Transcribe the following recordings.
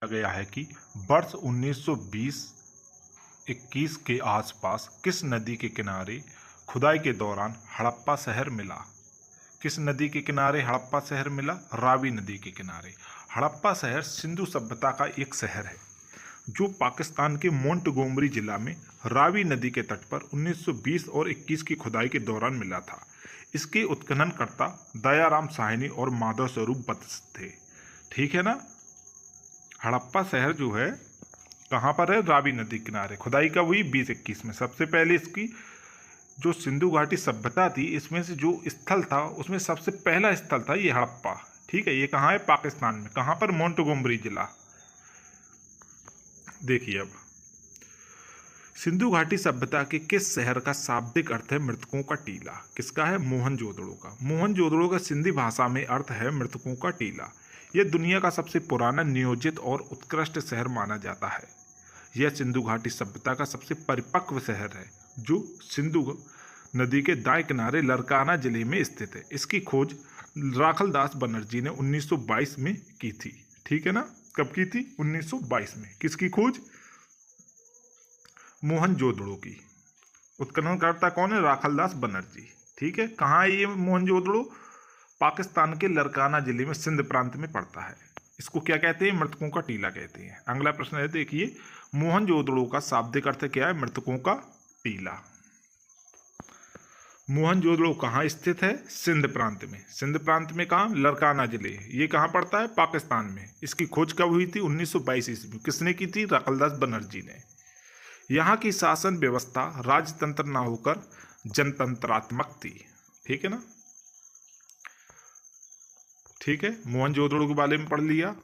गया है कि वर्ष 1920-21 के आसपास किस नदी के किनारे खुदाई के दौरान हड़प्पा शहर मिला। किस नदी के किनारे हड़प्पा शहर मिला? रावी नदी के किनारे। हड़प्पा शहर सिंधु सभ्यता का एक शहर है जो पाकिस्तान के मोंटगोमरी जिला में रावी नदी के तट पर 1920 और 21 की खुदाई के दौरान मिला था। इसके उत्खननकर्ता दयाराम साहनी और माधव स्वरूप वत्स थे। ठीक है ना। हड़प्पा शहर जो है कहाँ पर है? रावी नदी किनारे। खुदाई कब हुई? 2021 में। सबसे पहले इसकी जो सिंधु घाटी सभ्यता थी, इसमें से जो स्थल था उसमें सबसे पहला स्थल था ये हड़प्पा। ठीक है। ये कहाँ है? पाकिस्तान में। कहाँ पर? मोंटगोमरी जिला। देखिए अब सिंधु घाटी सभ्यता के किस शहर का शाब्दिक अर्थ है मृतकों का टीला? किसका है? मोहनजोदड़ो का। मोहनजोदड़ो का सिंधी भाषा में अर्थ है मृतकों का टीला। यह दुनिया का सबसे पुराना, नियोजित और उत्कृष्ट शहर माना जाता है। यह सिंधु घाटी सभ्यता का सबसे परिपक्व शहर है जो सिंधु नदी के दाएं किनारे लरकाना जिले में स्थित है। इसकी खोज राखलदास बनर्जी ने 1922 में की थी। ठीक है ना। कब की थी? 1922 में। किसकी खोज? मोहनजोदड़ो की। उत्खननकर्ता कौन है? राखलदास बनर्जी। ठीक है। कहाँ है ये मोहनजोदड़ो? पाकिस्तान के लरकाना जिले में सिंध प्रांत में पड़ता है। इसको क्या कहते हैं? मृतकों का टीला कहते हैं। अगला प्रश्न है, देखिए मोहनजोदड़ो का शाब्दिक अर्थ क्या है? मृतकों का टीला। मोहनजोदड़ो कहाँ स्थित है? सिंध प्रांत में। सिंध प्रांत में कहाँ? लरकाना जिले। ये कहाँ पड़ता है? पाकिस्तान में। इसकी खोज कब हुई थी? 1922 ईस्वी में। किसने की थी? राखलदास बनर्जी ने। यहाँ की शासन व्यवस्था राजतंत्र ना होकर जनतंत्रात्मक थी। ठीक है ना। ठीक है। मोहनजोदड़ो के बारे में पढ़ लिया।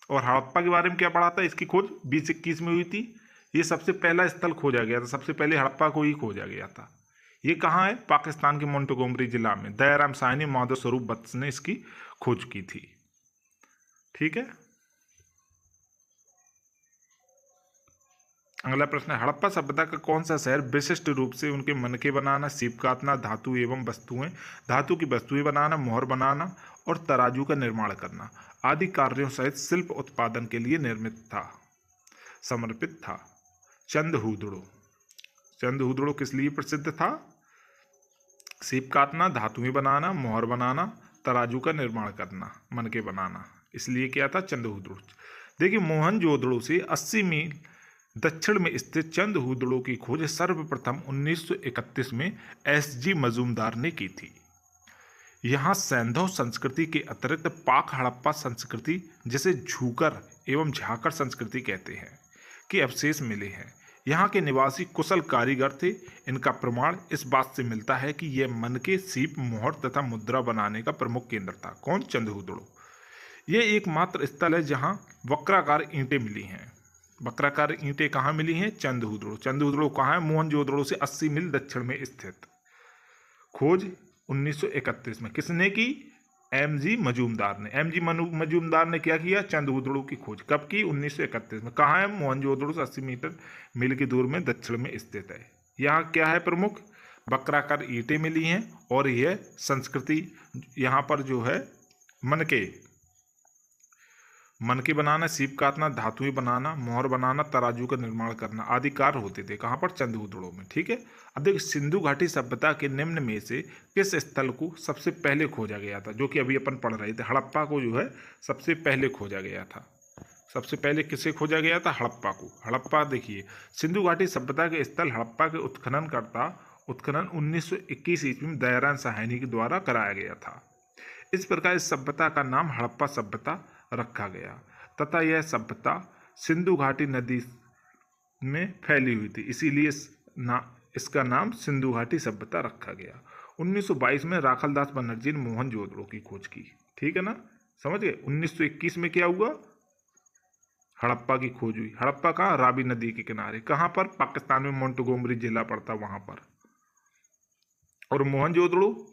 और हड़प्पा के बारे में क्या पढ़ा था? इसकी खोज 2021 में हुई थी। ये सबसे पहला स्थल खोजा गया था। सबसे पहले हड़प्पा को ही खोजा गया था। ये कहाँ है? पाकिस्तान के मोंटगोमरी जिला में। दयाराम साहनी, माधव स्वरूप वत्स ने इसकी खोज की थी। ठीक है। अगला प्रश्न है, हड़प्पा सभ्यता का कौन सा शहर विशिष्ट रूप से उनके मनके बनाना, सीप काटना, धातु एवं वस्तुएं, धातु की वस्तुएं बनाना, मोहर बनाना और तराजू का निर्माण करना आदि कार्यों सहित शिल्प उत्पादन के लिए निर्मित था, समर्पित था? चंदहुदड़ो। चंदहुदड़ो किस लिए प्रसिद्ध था? सीप काटना, धातुएं बनाना, मोहर बनाना, तराजू का निर्माण करना, मनके बनाना, इसलिए क्या था? चंदहुदड़ो। देखिए मोहनजोदड़ो से 80 मील दक्षिण में स्थित चंदहुदड़ो की खोज सर्वप्रथम 1931 में एस.जी. मजूमदार ने की थी। यहाँ सैंधव संस्कृति के अतिरिक्त पाक हड़प्पा संस्कृति, जिसे झूकर एवं झाकर संस्कृति कहते हैं, के अवशेष मिले हैं। यहाँ के निवासी कुशल कारीगर थे। इनका प्रमाण इस बात से मिलता है कि यह मनके, सीप, मोहर तथा मुद्रा बनाने का प्रमुख केंद्र था। कौन? चंदहुदड़ो। यह एकमात्र स्थल है जहाँ वक्राकार ईंटें मिली हैं। वक्राकार ईंटें कहाँ मिली हैं? चंदहुदड़ो। चंदहुदड़ो कहाँ है? मोहनजोदड़ो से 80 मील दक्षिण में स्थित। खोज 1931 में। किसने की? एम.जी. मजूमदार ने। एम.जी. मजूमदार ने क्या किया? चंदहुदड़ो की खोज। कब की? 1931 में। कहाँ है? मोहनजोदड़ो से 80 मील की दूर में दक्षिण में स्थित है। यहाँ क्या है प्रमुख? वक्राकार ईंटें मिली हैं और यह संस्कृति, यहाँ पर जो है मनके बनाना, सीप काटना, धातुएं बनाना, मोहर बनाना, तराजू का निर्माण करना आदि कार्य होते थे। कहाँ पर? चंदहुदड़ो में। ठीक है। अब देखिए सिंधु घाटी सभ्यता के निम्न में से किस स्थल को सबसे पहले खोजा गया था? जो कि अभी अपन पढ़ रहे थे, हड़प्पा को जो है सबसे पहले खोजा गया था। सबसे पहले किसे खोजा गया था? हड़प्पा को। हड़प्पा देखिए सिंधु घाटी सभ्यता के स्थल हड़प्पा के उत्खनन 1921 ईस्वी में दयाराम साहनी के द्वारा कराया गया था। इस प्रकार इस सभ्यता का नाम हड़प्पा सभ्यता रखा गया तथा यह सभ्यता सिंधु घाटी नदी में फैली हुई थी, इसीलिए इसका नाम सिंधु घाटी सभ्यता रखा गया। 1922 में राखलदास बनर्जी ने मोहनजोदड़ो की खोज की। ठीक है ना। समझ गए। 1921 में क्या हुआ? हड़प्पा की खोज हुई। हड़प्पा कहाँ? रावी नदी के किनारे। कहाँ पर? पाकिस्तान में मोंटगोमरी जिला पड़ता वहां पर। और मोहनजोदड़ो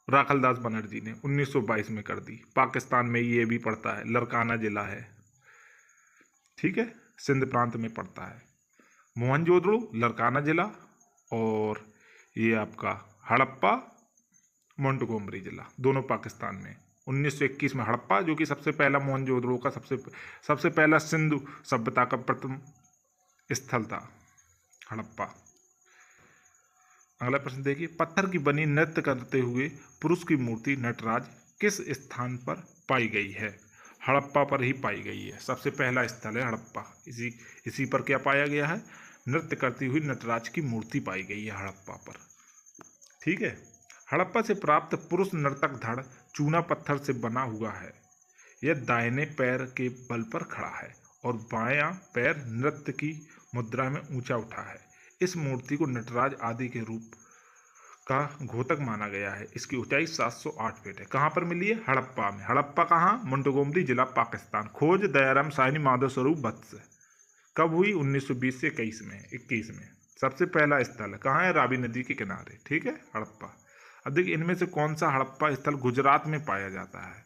राखलदास बनर्जी ने 1922 में कर दी। पाकिस्तान में ये भी पड़ता है, लरकाना जिला है। ठीक है। सिंध प्रांत में पड़ता है। मोहनजोदड़ो लरकाना जिला और ये आपका हड़प्पा मोंटगोमरी जिला, दोनों पाकिस्तान में। 1921 में हड़प्पा, जो कि सबसे पहला मोहनजोदड़ो का सबसे पहला सिंधु सभ्यता का प्रथम स्थल था हड़प्पा। अगला प्रश्न देखिए, पत्थर की बनी नृत्य करते हुए पुरुष की मूर्ति नटराज किस स्थान पर पाई गई है? हड़प्पा पर ही पाई गई है, सबसे पहला स्थल है हड़प्पा। इसी पर क्या पाया गया है? नृत्य करती हुई नटराज की मूर्ति पाई गई है हड़प्पा पर। ठीक है। हड़प्पा से प्राप्त पुरुष नर्तक धड़ चूना पत्थर से बना हुआ है। यह दाहिने पैर के बल पर खड़ा है और बायां पैर नृत्य की मुद्रा में ऊंचा उठा है। इस मूर्ति को नटराज आदि के रूप का घोतक माना गया है। इसकी ऊंचाई 708 फीट है। कहाँ पर मिली है? हड़प्पा में। हड़प्पा कहाँ? मोंटगोमरी जिला, पाकिस्तान। खोज दयाराम साहनी माधव स्वरूप वत्स। कब हुई? 1920 से 21 में। सबसे पहला स्थल कहाँ है? रावी नदी के किनारे। ठीक है, हड़प्पा। अब देखिए, इनमें से कौन सा हड़प्पा स्थल गुजरात में पाया जाता है?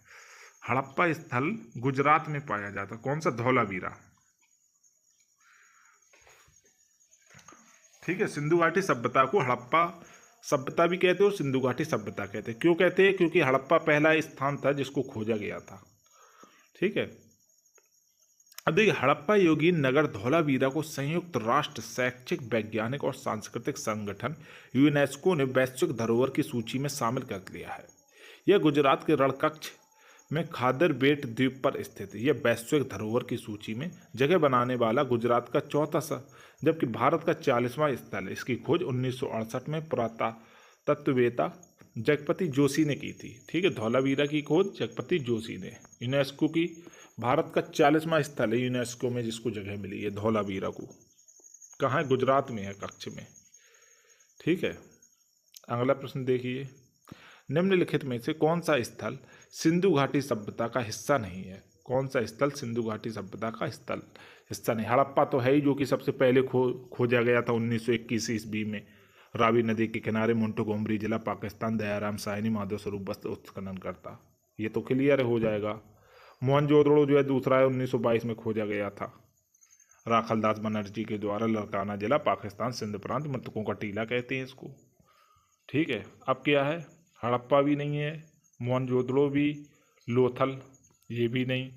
हड़प्पा स्थल गुजरात में पाया जाता है। कौन सा? धौलावीरा। ठीक है। सिंधु घाटी सभ्यता को हड़प्पा सभ्यता भी कहते हो, सिंधु घाटी सभ्यता कहते हैं। क्यों कहते हैं? क्योंकि हड़प्पा पहला स्थान था जिसको खोजा गया था। ठीक है। अब देखिए, हड़प्पा योगी नगर धौलावीरा को संयुक्त राष्ट्र शैक्षिक, वैज्ञानिक और सांस्कृतिक संगठन यूनेस्को ने वैश्विक धरोहर की सूची में शामिल कर लिया है। यह गुजरात के रणकच्छ में खादर बेट द्वीप पर स्थित है। यह वैश्विक धरोहर की सूची में जगह बनाने वाला गुजरात का चौथा जबकि भारत का 40वां स्थल है। इसकी खोज 1968 में पुरातत्ववेत्ता जगपति जोशी ने की थी। ठीक है, धौलावीरा की खोज जगपति जोशी ने। यूनेस्को की भारत का 40वां स्थल है यूनेस्को में जिसको जगह मिली है धौलावीरा को। कहाँ है? गुजरात में है, कच्छ में। ठीक है। अगला प्रश्न देखिए, निम्नलिखित में से कौन सा स्थल सिंधु घाटी सभ्यता का हिस्सा नहीं है? कौन सा स्थल सिंधु घाटी सभ्यता का हिस्सा नहीं? हड़प्पा तो है ही, जो कि सबसे पहले खोजा गया था 1921 ईस्वी में रावी नदी के किनारे, मोंटगोमरी जिला, पाकिस्तान। दयाराम साहनी माधव स्वरूप वत्स उत्खनन करता। ये तो क्लियर हो जाएगा। मोहनजोदड़ो जो है दूसरा है, 1922 में खोजा गया था राखलदास बनर्जी के द्वारा, लड़काना जिला, पाकिस्तान, सिंध प्रांत। मृतकों का टीला कहते हैं इसको। ठीक है। अब क्या है? हड़प्पा भी नहीं है, मोहनजोदड़ो भी, लोथल ये भी नहीं,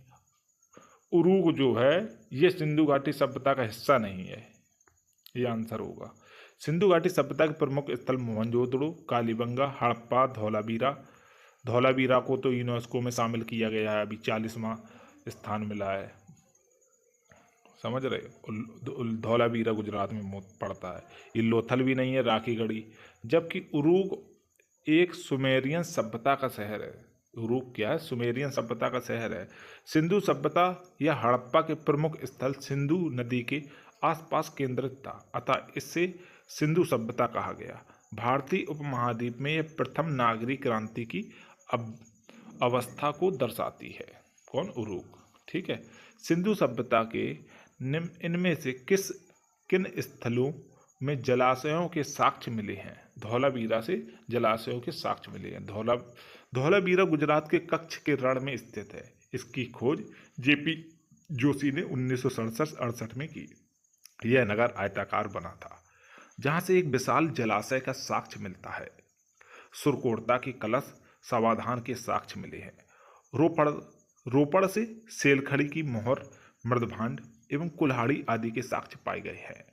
उरूग जो है ये सिंधु घाटी सभ्यता का हिस्सा नहीं है। ये आंसर होगा। सिंधु घाटी सभ्यता के प्रमुख स्थल मोहनजोदड़ो, कालीबंगा, हड़प्पा, धौलावीरा। धौलावीरा को तो यूनेस्को में शामिल किया गया है, अभी 40वां स्थान मिला है। समझ रहे? धौलावीरा गुजरात में पड़ता है। ये लोथल भी नहीं है, राखी गढ़ी। जबकि उरूग एक सुमेरियन सभ्यता का शहर है। उरूग क्या है? सुमेरियन सभ्यता का शहर है। सिंधु सभ्यता या हड़प्पा के प्रमुख स्थल सिंधु नदी के आसपास केंद्रित था, अतः इससे सिंधु सभ्यता कहा गया। भारतीय उपमहाद्वीप में यह प्रथम नागरिक क्रांति की अवस्था को दर्शाती है। कौन? उरूग। ठीक है। सिंधु सभ्यता के इनमें से किन स्थलों में जलाशयों के साक्ष्य मिले हैं? धौलावीरा से जलाशयों के साक्ष्य मिले हैं। धौलावीरा गुजरात के कच्छ के रण में स्थित है। इसकी खोज जेपी जोशी ने 1967-68 में की। यह नगर आयताकार बना था, जहां से एक विशाल जलाशय का साक्ष्य मिलता है। सुरकोटता के कलश समाधान के साक्ष्य मिले हैं। रोपड़ से सेलखड़ी की मोहर, मृदभांड एवं कुल्हाड़ी आदि के साक्ष्य पाए गए हैं।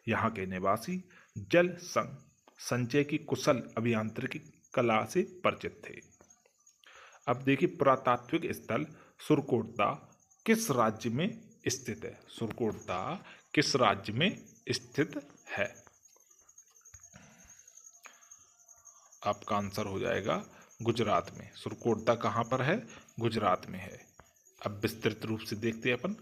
यहाँ के निवासी जल संचय की कुशल अभियांत्रिकी कला से परिचित थे। अब देखिए, पुरातात्विक स्थल सुरकोटता किस राज्य में स्थित है? सुरकोटता किस राज्य में स्थित है? आपका आंसर हो जाएगा गुजरात में। सुरकोटता कहाँ पर है? गुजरात में है। अब विस्तृत रूप से देखते हैं अपन।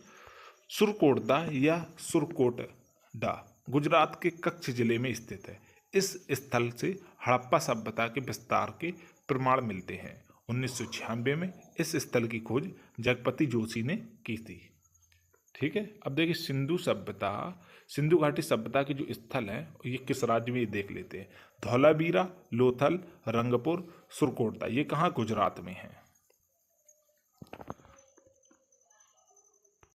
सुरकोटता या सुरकोटडा गुजरात के कच्छ जिले में स्थित है। इस स्थल से हड़प्पा सभ्यता के विस्तार के प्रमाण मिलते हैं। 1996 में इस स्थल की खोज जगपति जोशी ने की थी। ठीक है। अब देखिए, सिंधु घाटी सभ्यता के जो स्थल हैं ये किस राज्य में, ये देख लेते हैं। धौलावीरा, लोथल, रंगपुर, सुरकोटता, ये कहाँ? गुजरात में है।